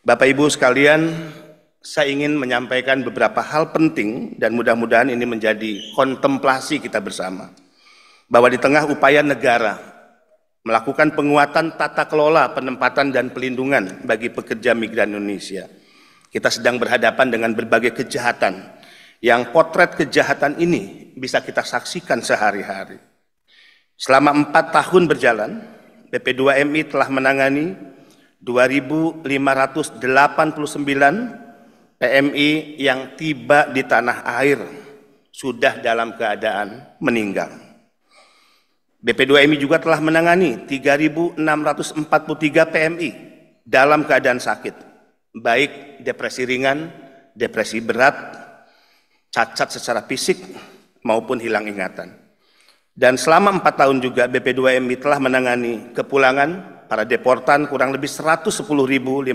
Bapak Ibu sekalian, saya ingin menyampaikan beberapa hal penting dan mudah-mudahan ini menjadi kontemplasi kita bersama. Bahwa di tengah upaya negara melakukan penguatan tata kelola penempatan dan pelindungan bagi pekerja migran Indonesia, kita sedang berhadapan dengan berbagai kejahatan yang potret kejahatan ini bisa kita saksikan sehari-hari. Selama 4 tahun berjalan, BP2MI telah menangani 2.589 PMI yang tiba di tanah air sudah dalam keadaan meninggal. BP2MI juga telah menangani 3.643 PMI dalam keadaan sakit, baik depresi ringan, depresi berat, cacat secara fisik maupun hilang ingatan. Dan selama 4 tahun juga BP2MI telah menangani kepulangan para deportan kurang lebih 110.569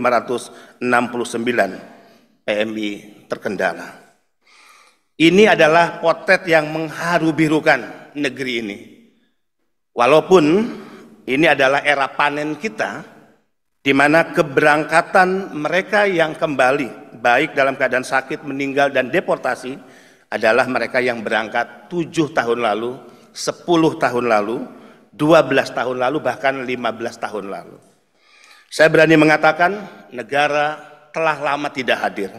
PMI terkendala. Ini adalah potret yang mengharu-birukan negeri ini. Walaupun ini adalah era panen kita, di mana keberangkatan mereka yang kembali, baik dalam keadaan sakit, meninggal, dan deportasi, adalah mereka yang berangkat 7 tahun lalu, 10 tahun lalu, 12 tahun lalu, bahkan 15 tahun lalu. Saya berani mengatakan negara telah lama tidak hadir.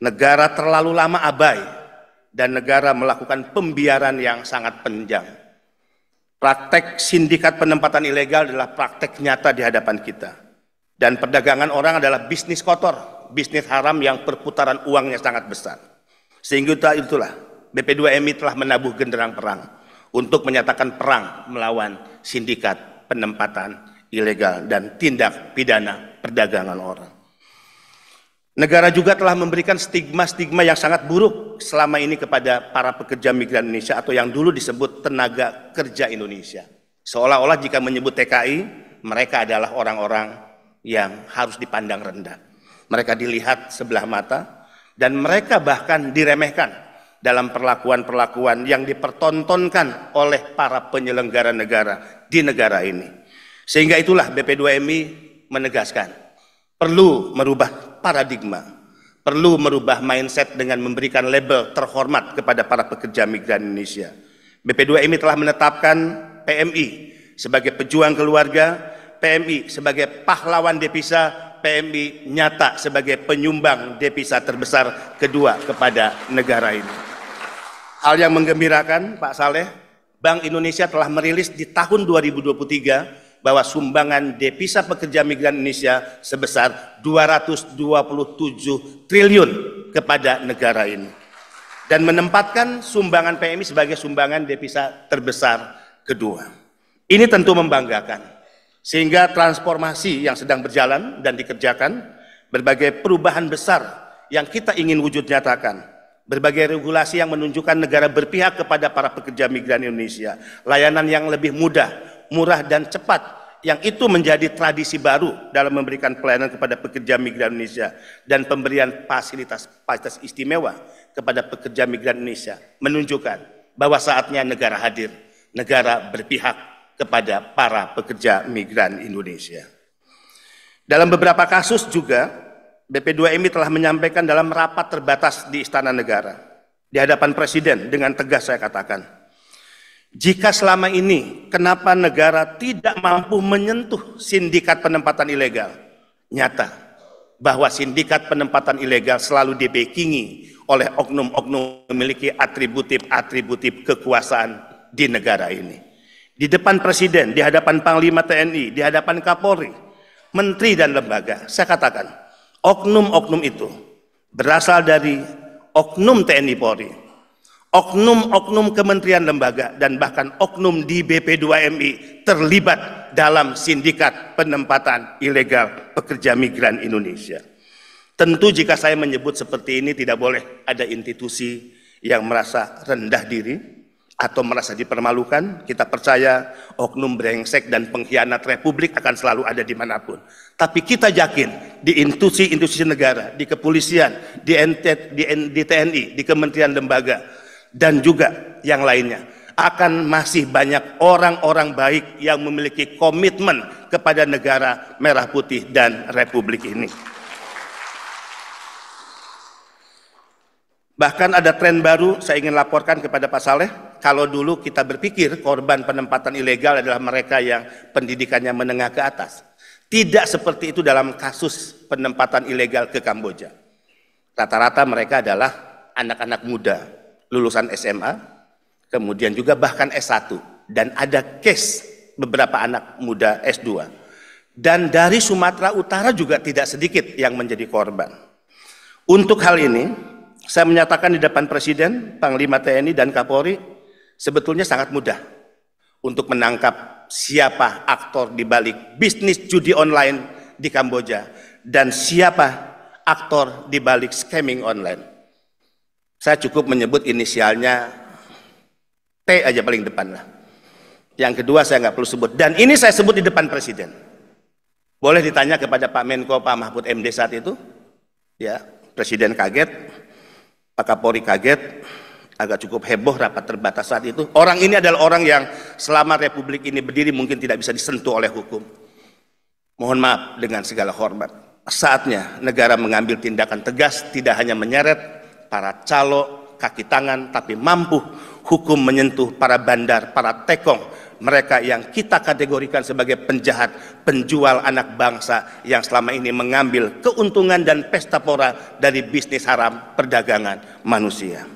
Negara terlalu lama abai dan negara melakukan pembiaran yang sangat panjang. Praktek sindikat penempatan ilegal adalah praktek nyata di hadapan kita. Dan perdagangan orang adalah bisnis kotor, bisnis haram yang perputaran uangnya sangat besar. Sehingga itulah BP2MI telah menabuh genderang perang untuk menyatakan perang melawan sindikat penempatan ilegal dan tindak pidana perdagangan orang. Negara juga telah memberikan stigma-stigma yang sangat buruk selama ini kepada para pekerja migran Indonesia atau yang dulu disebut tenaga kerja Indonesia. Seolah-olah jika menyebut TKI, mereka adalah orang-orang yang harus dipandang rendah. Mereka dilihat sebelah mata dan mereka bahkan diremehkan dalam perlakuan-perlakuan yang dipertontonkan oleh para penyelenggara negara di negara ini. Sehingga itulah BP2MI menegaskan, perlu merubah paradigma, perlu merubah mindset dengan memberikan label terhormat kepada para pekerja migran Indonesia. BP2MI telah menetapkan PMI sebagai pejuang keluarga, PMI sebagai pahlawan devisa, PMI nyata sebagai penyumbang devisa terbesar kedua kepada negara ini. Hal yang menggembirakan, Pak Saleh, Bank Indonesia telah merilis di tahun 2023 bahwa sumbangan devisa pekerja migran Indonesia sebesar 227 triliun kepada negara ini. Dan menempatkan sumbangan PMI sebagai sumbangan devisa terbesar kedua. Ini tentu membanggakan. Sehingga transformasi yang sedang berjalan dan dikerjakan, berbagai perubahan besar yang kita ingin wujud nyatakan, berbagai regulasi yang menunjukkan negara berpihak kepada para pekerja migran Indonesia, layanan yang lebih mudah, murah dan cepat, yang itu menjadi tradisi baru dalam memberikan pelayanan kepada pekerja migran Indonesia dan pemberian fasilitas istimewa kepada pekerja migran Indonesia, menunjukkan bahwa saatnya negara hadir, negara berpihak kepada para pekerja migran Indonesia. Dalam beberapa kasus juga, BP2MI telah menyampaikan dalam rapat terbatas di Istana Negara, di hadapan Presiden, dengan tegas saya katakan, jika selama ini kenapa negara tidak mampu menyentuh sindikat penempatan ilegal, nyata bahwa sindikat penempatan ilegal selalu dibackingi oleh oknum-oknum memiliki atributif kekuasaan di negara ini. Di depan Presiden, di hadapan Panglima TNI, di hadapan Kapolri, Menteri dan lembaga, saya katakan, oknum-oknum itu berasal dari oknum TNI Polri, oknum-oknum kementerian lembaga, dan bahkan oknum di BP2MI terlibat dalam sindikat penempatan ilegal pekerja migran Indonesia. Tentu jika saya menyebut seperti ini tidak boleh ada institusi yang merasa rendah diri atau merasa dipermalukan. Kita percaya oknum brengsek dan pengkhianat Republik akan selalu ada dimanapun. Tapi kita yakin di institusi negara, di kepolisian, di TNI, di kementerian lembaga, dan juga yang lainnya, akan masih banyak orang-orang baik yang memiliki komitmen kepada negara merah putih dan Republik ini. Bahkan ada tren baru saya ingin laporkan kepada Pak Saleh. Kalau dulu kita berpikir korban penempatan ilegal adalah mereka yang pendidikannya menengah ke atas. Tidak seperti itu dalam kasus penempatan ilegal ke Kamboja. Rata-rata mereka adalah anak-anak muda, lulusan SMA, kemudian juga bahkan S1. Dan ada case beberapa anak muda S2. Dan dari Sumatera Utara juga tidak sedikit yang menjadi korban. Untuk hal ini, saya menyatakan di depan Presiden, Panglima TNI, dan Kapolri, sebetulnya sangat mudah untuk menangkap siapa aktor di balik bisnis judi online di Kamboja dan siapa aktor di balik scamming online. Saya cukup menyebut inisialnya T aja paling depan lah. Yang kedua saya nggak perlu sebut. Dan ini saya sebut di depan Presiden. Boleh ditanya kepada Pak Menko, Pak Mahfud MD saat itu, ya, Presiden kaget. Pak Kapolri kaget, agak cukup heboh rapat terbatas saat itu. Orang ini adalah orang yang selama Republik ini berdiri mungkin tidak bisa disentuh oleh hukum. Mohon maaf dengan segala hormat. Saatnya negara mengambil tindakan tegas, tidak hanya menyeret para calo, kaki tangan, tapi mampu hukum menyentuh para bandar, para tekong, mereka yang kita kategorikan sebagai penjahat, penjual anak bangsa yang selama ini mengambil keuntungan dan pesta pora dari bisnis haram perdagangan manusia.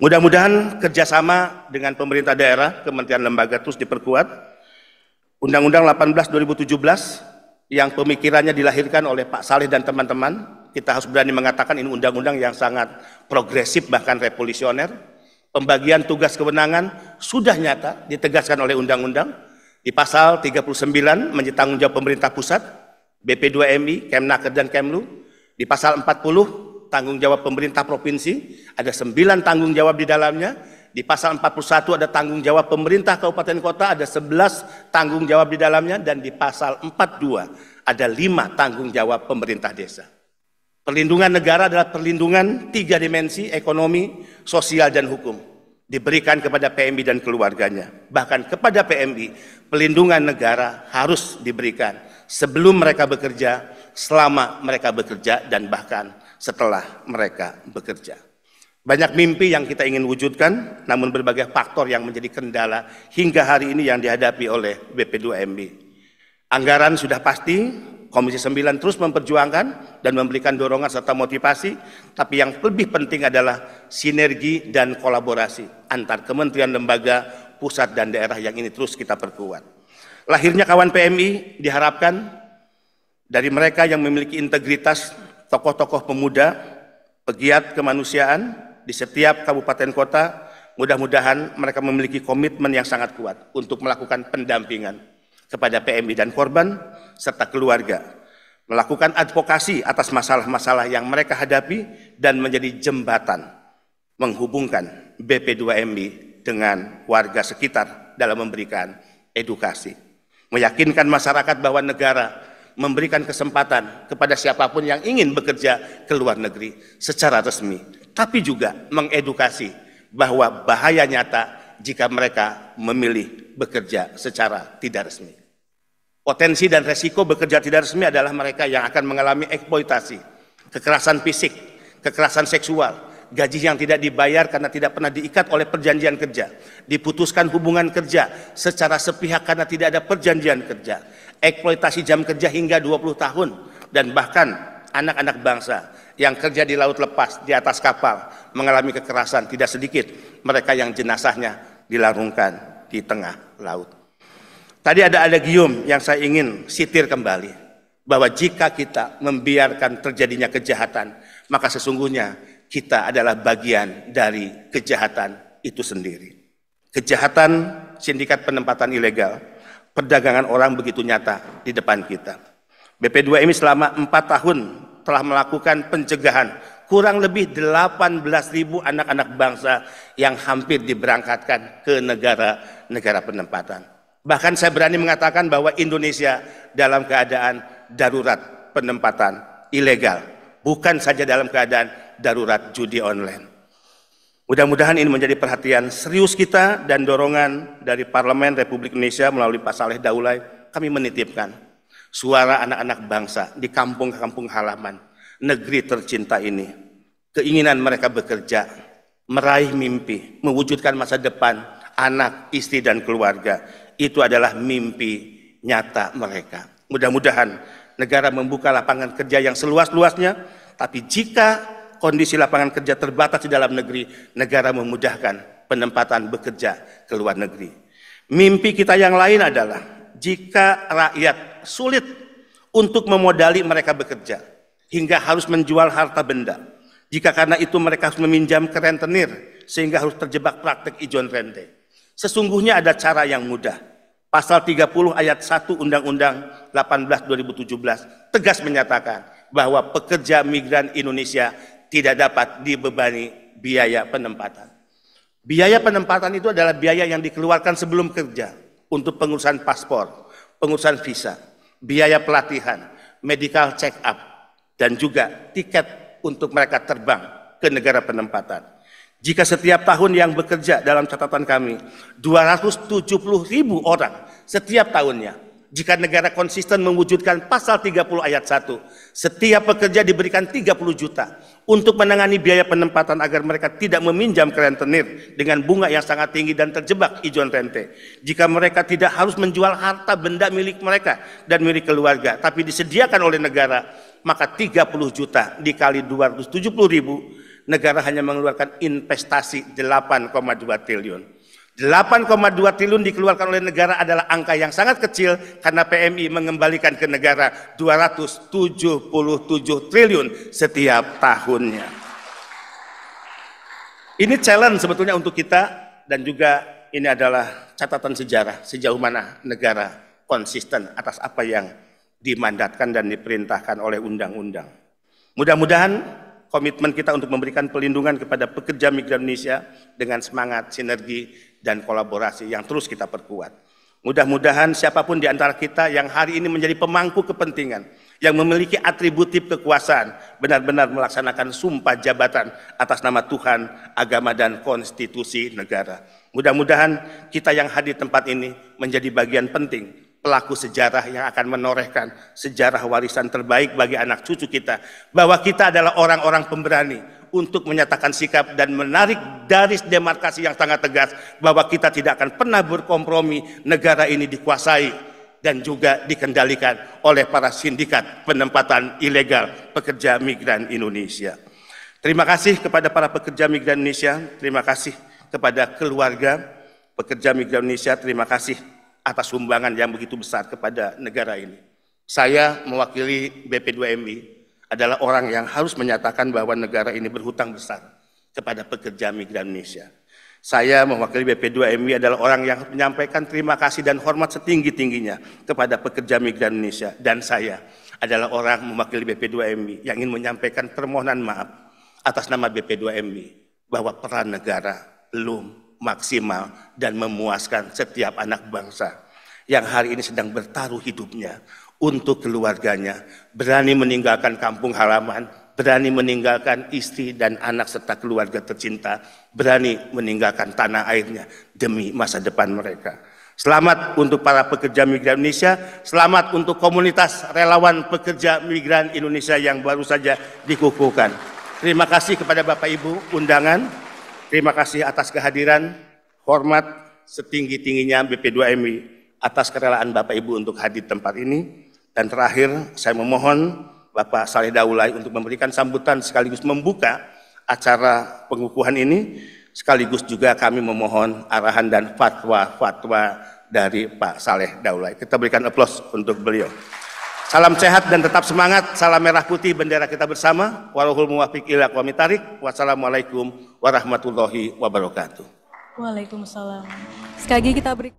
Mudah-mudahan kerjasama dengan pemerintah daerah, kementerian lembaga terus diperkuat. Undang-Undang 18 2017 yang pemikirannya dilahirkan oleh Pak Saleh dan teman-teman, kita harus berani mengatakan ini undang-undang yang sangat progresif bahkan revolusioner. Pembagian tugas kewenangan sudah nyata ditegaskan oleh undang-undang. Di pasal 39 menjadi tanggung jawab pemerintah pusat, BP2MI, Kemnaker dan Kemlu. Di pasal 40 tanggung jawab pemerintah provinsi, ada 9 tanggung jawab di dalamnya. Di pasal 41 ada tanggung jawab pemerintah kabupaten kota, ada 11 tanggung jawab di dalamnya. Dan di pasal 42 ada 5 tanggung jawab pemerintah desa. Perlindungan negara adalah perlindungan 3 dimensi, ekonomi, sosial, dan hukum. Diberikan kepada PMI dan keluarganya. Bahkan kepada PMI, pelindungan negara harus diberikan sebelum mereka bekerja, selama mereka bekerja, dan bahkan setelah mereka bekerja. Banyak mimpi yang kita ingin wujudkan, namun berbagai faktor yang menjadi kendala hingga hari ini yang dihadapi oleh BP2MI. Anggaran sudah pasti, Komisi 9 terus memperjuangkan dan memberikan dorongan serta motivasi, tapi yang lebih penting adalah sinergi dan kolaborasi antar kementerian, lembaga, pusat, dan daerah yang ini terus kita perkuat. Lahirnya kawan PMI diharapkan dari mereka yang memiliki integritas, tokoh-tokoh pemuda, pegiat kemanusiaan di setiap kabupaten kota. Mudah-mudahan mereka memiliki komitmen yang sangat kuat untuk melakukan pendampingan kepada PMI dan korban serta keluarga, melakukan advokasi atas masalah-masalah yang mereka hadapi dan menjadi jembatan menghubungkan BP2MI dengan warga sekitar dalam memberikan edukasi, meyakinkan masyarakat bahwa negara memberikan kesempatan kepada siapapun yang ingin bekerja ke luar negeri secara resmi, tapi juga mengedukasi bahwa bahaya nyata jika mereka memilih bekerja secara tidak resmi. Potensi dan resiko bekerja tidak resmi adalah mereka yang akan mengalami eksploitasi, kekerasan fisik, kekerasan seksual, gaji yang tidak dibayar karena tidak pernah diikat oleh perjanjian kerja, diputuskan hubungan kerja secara sepihak karena tidak ada perjanjian kerja, eksploitasi jam kerja hingga 20 tahun, dan bahkan anak-anak bangsa yang kerja di laut lepas, di atas kapal, mengalami kekerasan tidak sedikit, mereka yang jenazahnya dilarungkan di tengah laut. Tadi ada adagium yang saya ingin sitir kembali, bahwa jika kita membiarkan terjadinya kejahatan, maka sesungguhnya kita adalah bagian dari kejahatan itu sendiri. Kejahatan sindikat penempatan ilegal, perdagangan orang begitu nyata di depan kita. BP2MI selama 4 tahun telah melakukan pencegahan kurang lebih 18.000 anak-anak bangsa yang hampir diberangkatkan ke negara-negara penempatan. Bahkan saya berani mengatakan bahwa Indonesia dalam keadaan darurat penempatan ilegal, bukan saja dalam keadaan darurat judi online. Mudah-mudahan ini menjadi perhatian serius kita dan dorongan dari Parlemen Republik Indonesia melalui Pak Saleh Daulay. Kami menitipkan suara anak-anak bangsa di kampung-kampung halaman negeri tercinta ini keinginan mereka bekerja, meraih mimpi, mewujudkan masa depan anak, istri, dan keluarga. Itu adalah mimpi nyata mereka. Mudah-mudahan negara membuka lapangan kerja yang seluas-luasnya, tapi jika kondisi lapangan kerja terbatas di dalam negeri, negara memudahkan penempatan bekerja ke luar negeri. Mimpi kita yang lain adalah jika rakyat sulit untuk memodali mereka bekerja, hingga harus menjual harta benda, jika karena itu mereka harus meminjam ke rentenir, sehingga harus terjebak praktek ijon rente. Sesungguhnya ada cara yang mudah. Pasal 30 ayat 1 Undang-Undang 18 2017 tegas menyatakan bahwa pekerja migran Indonesia tidak dapat dibebani biaya penempatan. Biaya penempatan itu adalah biaya yang dikeluarkan sebelum kerja untuk pengurusan paspor, pengurusan visa, biaya pelatihan, medical check up, dan juga tiket untuk mereka terbang ke negara penempatan. Jika setiap tahun yang bekerja dalam catatan kami 270.000 orang setiap tahunnya, jika negara konsisten mewujudkan pasal 30 ayat 1, setiap pekerja diberikan 30 juta untuk menangani biaya penempatan agar mereka tidak meminjam ke rentenir dengan bunga yang sangat tinggi dan terjebak ijon rente. Jika mereka tidak harus menjual harta benda milik mereka dan milik keluarga, tapi disediakan oleh negara, maka 30 juta dikali 270.000, negara hanya mengeluarkan investasi 8,2 triliun. 8,2 triliun dikeluarkan oleh negara adalah angka yang sangat kecil karena PMI mengembalikan ke negara 277 triliun setiap tahunnya. Ini challenge sebetulnya untuk kita, dan juga ini adalah catatan sejarah sejauh mana negara konsisten atas apa yang dimandatkan dan diperintahkan oleh undang-undang. Mudah-mudahan komitmen kita untuk memberikan pelindungan kepada pekerja migran Indonesia dengan semangat sinergi dan kolaborasi yang terus kita perkuat. Mudah-mudahan siapapun di antara kita yang hari ini menjadi pemangku kepentingan, yang memiliki atributif kekuasaan, benar-benar melaksanakan sumpah jabatan atas nama Tuhan, agama, dan konstitusi negara. Mudah-mudahan kita yang hadir di tempat ini menjadi bagian penting, pelaku sejarah yang akan menorehkan sejarah warisan terbaik bagi anak cucu kita, bahwa kita adalah orang-orang pemberani untuk menyatakan sikap dan menarik garis demarkasi yang sangat tegas bahwa kita tidak akan pernah berkompromi negara ini dikuasai dan juga dikendalikan oleh para sindikat penempatan ilegal pekerja migran Indonesia. Terima kasih kepada para pekerja migran Indonesia, terima kasih kepada keluarga pekerja migran Indonesia, terima kasih atas sumbangan yang begitu besar kepada negara ini. Saya mewakili BP2MI adalah orang yang harus menyatakan bahwa negara ini berhutang besar kepada pekerja migran Indonesia. Saya mewakili BP2MI adalah orang yang menyampaikan terima kasih dan hormat setinggi-tingginya kepada pekerja migran Indonesia. Dan saya adalah orang mewakili BP2MI yang ingin menyampaikan permohonan maaf atas nama BP2MI bahwa peran negara belum maksimal dan memuaskan setiap anak bangsa yang hari ini sedang bertaruh hidupnya untuk keluarganya, berani meninggalkan kampung halaman, berani meninggalkan istri dan anak serta keluarga tercinta, berani meninggalkan tanah airnya demi masa depan mereka. Selamat untuk para pekerja migran Indonesia, selamat untuk komunitas relawan pekerja migran Indonesia yang baru saja dikukuhkan. Terima kasih kepada Bapak Ibu undangan. Terima kasih atas kehadiran, hormat setinggi-tingginya BP2MI atas kerelaan Bapak Ibu untuk hadir di tempat ini. Dan terakhir saya memohon Bapak Saleh Daulay untuk memberikan sambutan sekaligus membuka acara pengukuhan ini. Sekaligus juga kami memohon arahan dan fatwa-fatwa dari Pak Saleh Daulay. Kita berikan aplaus untuk beliau. Salam sehat dan tetap semangat. Salam merah putih, bendera kita bersama. Wallahul muwaffiq ila aqwamit thariq. Wassalamualaikum warahmatullahi wabarakatuh. Waalaikumsalam. Sekali lagi kita beri